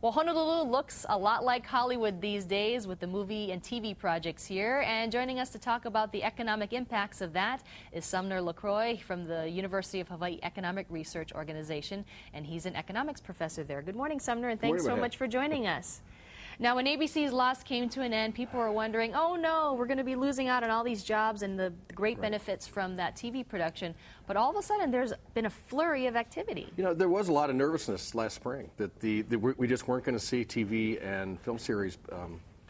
Well, Honolulu looks a lot like Hollywood these days with the movie and TV projects here. And joining us to talk about the economic impacts of that is Sumner LaCroix from the University of Hawaii Economic Research Organization. And he's an economics professor there. Good morning, Sumner, and thanks so much for joining us. Now, when ABC's loss came to an end, people were wondering, oh no, we're going to be losing out on all these jobs and the great benefits from that TV production. But all of a sudden, there's been a flurry of activity. You know, there was a lot of nervousness last spring that we just weren't going to see TV and film series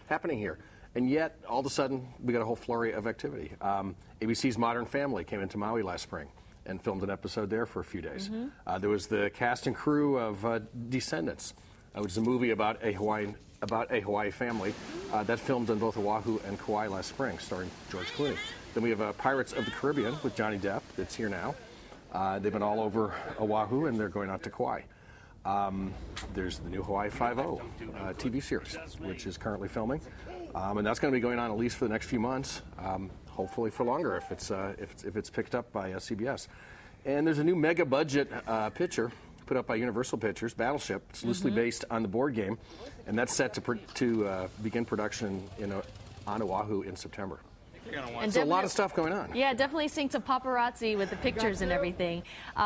happening here. And yet, all of a sudden, we got a whole flurry of activity. ABC's Modern Family came into Maui last spring and filmed an episode there for a few days. There was the cast and crew of Descendants, which is a movie about a Hawaii family that filmed on both Oahu and Kauai last spring, starring George Clooney. Then we have Pirates of the Caribbean with Johnny Depp that's here now. They've been all over Oahu and they're going out to Kauai. There's the new Hawaii Five-0 TV series, which is currently filming, and that's going to be going on at least for the next few months, hopefully for longer if it's picked up by CBS. And there's a new mega budget picture put up by Universal Pictures, Battleship. It's loosely based on the board game, and that's set to begin production on Oahu in September. And so a lot of stuff going on. Yeah, definitely seeing some paparazzi with the pictures and everything.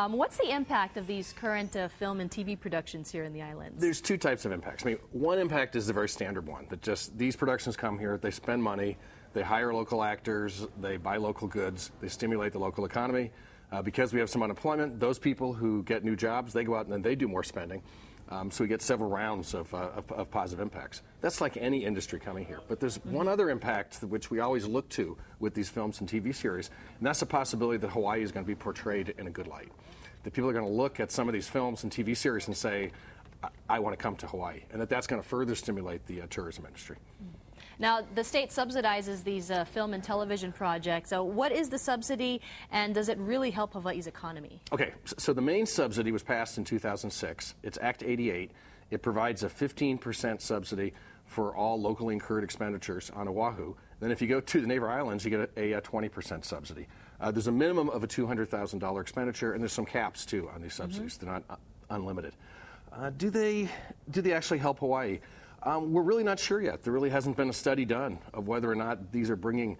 What's the impact of these current film and TV productions here in the islands? There's two types of impacts. I mean, one impact is the very standard one, that just these productions come here, they spend money, they hire local actors, they buy local goods, they stimulate the local economy. Because we have some unemployment, those people who get new jobs, they go out and then they do more spending. So we get several rounds of positive impacts. That's like any industry coming here. But there's one other impact which we always look to with these films and TV series, and that's the possibility that Hawaii is going to be portrayed in a good light. That people are going to look at some of these films and TV series and say, I want to come to Hawaii, and that's going to further stimulate the tourism industry. Now, the state subsidizes these film and television projects. So what is the subsidy, and does it really help Hawaii's economy? Okay, so the main subsidy was passed in 2006. It's Act 88. It provides a 15% subsidy for all locally incurred expenditures on Oahu. Then if you go to the neighbor islands, you get a 20% subsidy. There's a minimum of a $200,000 expenditure, and there's some caps, too, on these subsidies. They're not unlimited. Do they actually help Hawaii? We're really not sure yet. There really hasn't been a study done of whether or not these are bringing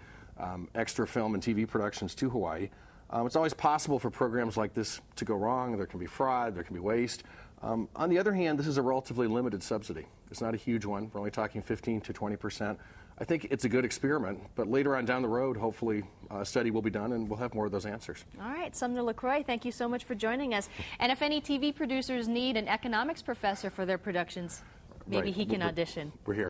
extra film and TV productions to Hawaii. It's always possible for programs like this to go wrong. There can be fraud, there can be waste. On the other hand, this is a relatively limited subsidy. It's not a huge one. We're only talking 15 to 20%. I think it's a good experiment, but later on down the road, hopefully a study will be done and we'll have more of those answers. All right, Sumner LaCroix, thank you so much for joining us. And if any TV producers need an economics professor for their productions, maybe he can audition. We're here.